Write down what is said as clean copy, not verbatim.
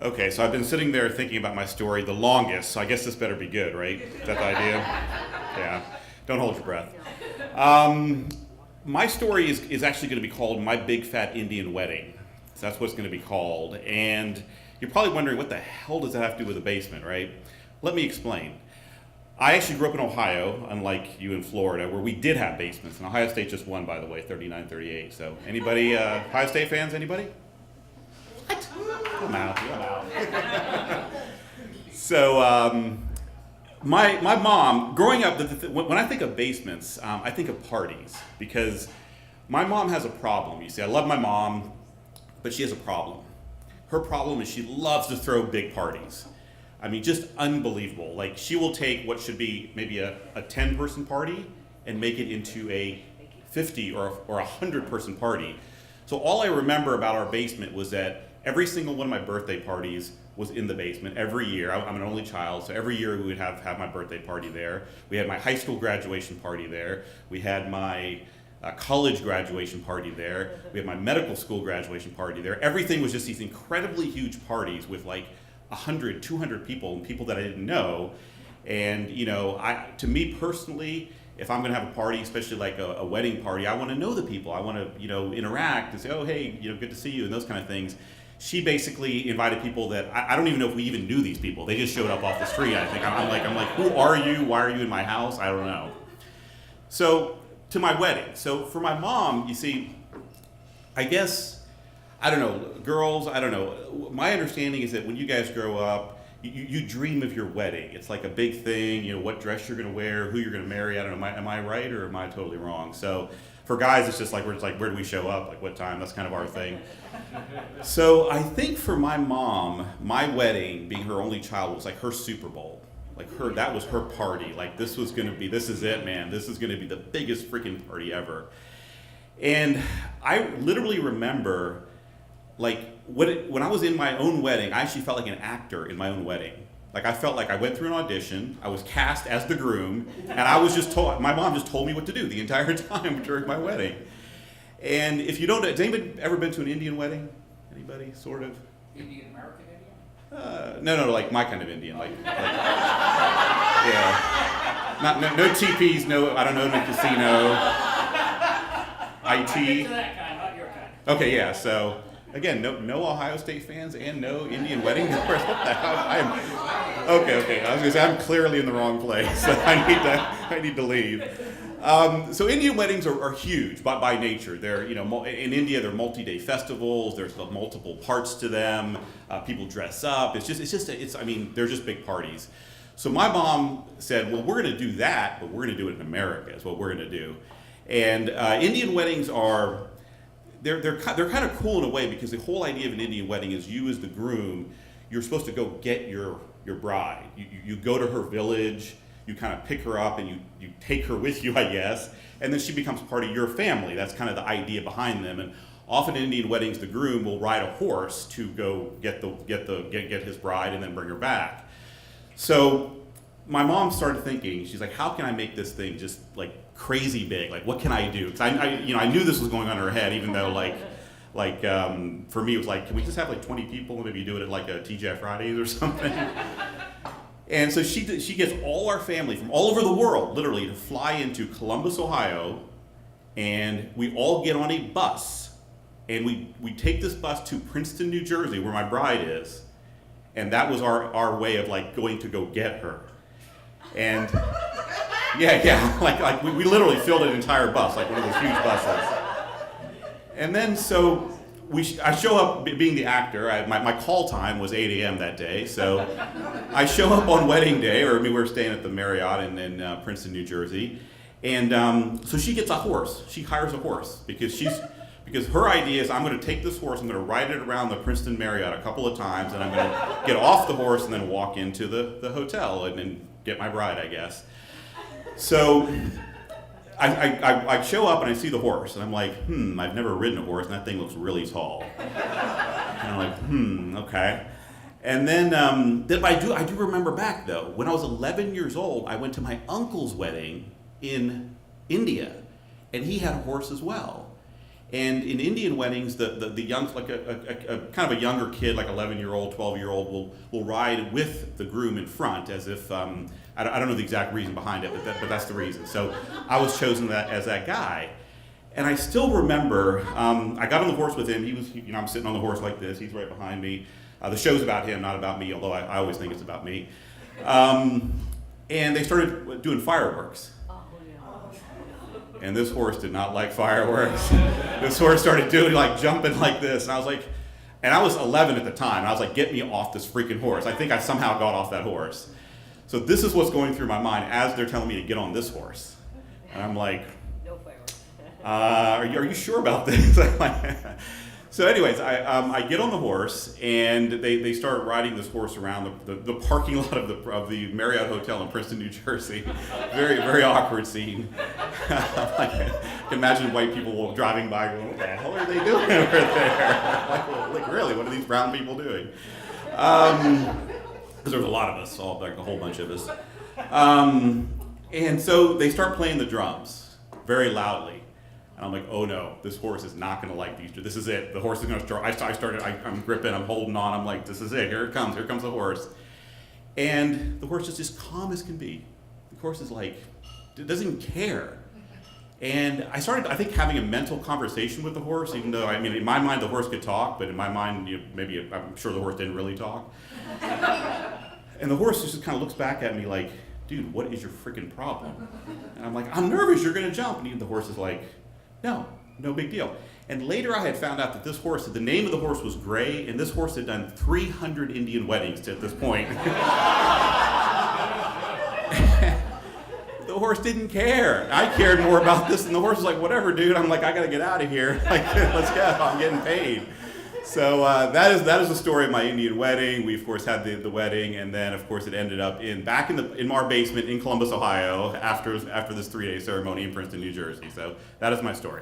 Okay, so I've been sitting there thinking about my story the longest, so I guess this better be good, right? Is that the idea? Yeah. Don't hold your breath. Um, my story is actually going to be called My Big Fat Indian Wedding. So that's what it's going to be called. And you're probably wondering, what the hell does that have to do with a basement, right? Let me explain. I actually grew up in Ohio, unlike you in Florida, where we did have basements. And Ohio State just won, by the way, 39-38. So anybody, Ohio State fans, anybody? What? I'm out. I'm out. So my mom, growing up, when I think of basements, I think of parties because my mom has a problem. You see, I love my mom, but she has a problem. Her problem is she loves to throw big parties. I mean, just unbelievable. Like, she will take what should be maybe a 10-person party and make it into a 50 or a 100-person party. So all I remember about our basement was that every single one of my birthday parties was in the basement every year. I'm an only child, so every year we would have my birthday party there. We had my high school graduation party there. We had my college graduation party there. We had my medical school graduation party there. Everything was just these incredibly huge parties with like 100, 200 people and people that I didn't know. And to me personally, if I'm gonna have a party, especially like a wedding party, I want to know the people. I want to interact and say, oh hey, good to see you, and those kind of things. She basically invited people that I don't even know if we even knew these people. They just showed up off the street. I think I'm like, who are you? Why are you in my house? I don't know. So to my wedding. So for my mom, you see, I guess, I don't know, girls, I don't know. My understanding is that when you guys grow up, you dream of your wedding. It's like a big thing, what dress you're gonna wear, who you're gonna marry. I don't know, am I right or am I totally wrong? So for guys, it's just like, where do we show up? Like what time? That's kind of our thing. So I think for my mom, my wedding, being her only child, was like her Super Bowl. That was her party. Like this is it, man. This is gonna be the biggest freaking party ever. And I literally remember, when I was in my own wedding, I actually felt like an actor in my own wedding. Like I felt like I went through an audition, I was cast as the groom, and I was just told, my mom just told me what to do the entire time during my wedding. And if you don't, has anybody ever been to an Indian wedding? Anybody, sort of? Indian American Indian? No, like my kind of Indian, yeah. No teepees, no, I don't know, no casino, I've been IT. to that kind, not your kind. Okay, yeah, so again, no Ohio State fans and no Indian wedding. What the hell? Okay. I was gonna say I'm clearly in the wrong place. I need to leave. So Indian weddings are huge by nature. They're in India they're multi-day festivals. There's multiple parts to them. People dress up. They're just big parties. So my mom said, well, we're gonna do that, but we're gonna do it in America. Is what we're gonna do. And Indian weddings are. They're kind of cool in a way because the whole idea of an Indian wedding is you as the groom, you're supposed to go get your bride. You go to her village, you kind of pick her up and you take her with you, I guess, and then she becomes part of your family. That's kind of the idea behind them. And often in Indian weddings, the groom will ride a horse to go get his bride and then bring her back. So my mom started thinking, she's like, how can I make this thing just like crazy big? Like, what can I do? Because I knew this was going on in her head, even though for me it was like, can we just have like 20 people and maybe do it at like a TGI Fridays or something? And so she gets all our family from all over the world, literally, to fly into Columbus, Ohio, and we all get on a bus, and we take this bus to Princeton, New Jersey, where my bride is, and that was our way of like going to go get her. And yeah, like we literally filled an entire bus, like one of those huge buses. And then so I show up being the actor. My call time was 8 a.m. that day, so I show up on wedding day, or we were staying at the Marriott in Princeton, New Jersey, and so she gets a horse. She hires a horse because her idea is, I'm going to take this horse, I'm going to ride it around the Princeton Marriott a couple of times, and I'm going to get off the horse and then walk into the hotel and then get my bride, I guess. So I show up and I see the horse, and I'm like, I've never ridden a horse, and that thing looks really tall. And I'm like, okay. And then I do remember back though, when I was 11 years old, I went to my uncle's wedding in India, and he had a horse as well. And in Indian weddings, the young, like a kind of a younger kid, like 11-year-old, 12-year-old, will ride with the groom in front, as if I don't know the exact reason behind it, but that's the reason. So I was chosen as that guy, and I still remember I got on the horse with him. He was, I'm sitting on the horse like this. He's right behind me. The show's about him, not about me, although I always think it's about me. And they started doing fireworks. And this horse did not like fireworks. This horse started doing jumping like this, and I was like, and I was 11 at the time, and I was like, get me off this freaking horse. I think I somehow got off that horse. So this is what's going through my mind as they're telling me to get on this horse. And I'm like, No fireworks. are you sure about this? So anyways, I get on the horse, and they start riding this horse around the parking lot of the Marriott Hotel in Princeton, New Jersey. Very, very awkward scene. I can imagine white people driving by going, what the hell are they doing over there? like really, what are these brown people doing? Because there was a lot of us, a whole bunch of us. And so they start playing the drums very loudly. And I'm like, oh no, this horse is not going to like these. This is it. The horse is going to start. I'm gripping, I'm holding on. I'm like, this is it. Here it comes. Here comes the horse. And the horse is just calm as can be. The horse is like, it doesn't even care. And I started, I think, having a mental conversation with the horse, even though, in my mind, the horse could talk, but in my mind, I'm sure the horse didn't really talk. And the horse just kind of looks back at me like, dude, what is your freaking problem? And I'm like, I'm nervous, you're going to jump. And the horse is like, no big deal. And later I had found out that this horse, the name of the horse was Gray, and this horse had done 300 Indian weddings at this point. The horse didn't care. I cared more about this, and the horse was like, whatever, dude. I'm like, I gotta get out of here. Let's go, I'm getting paid. So that is the story of my Indian wedding. We of course had the wedding, and then of course it ended up back in our basement in Columbus, Ohio, after this 3-day ceremony in Princeton, New Jersey. So that is my story.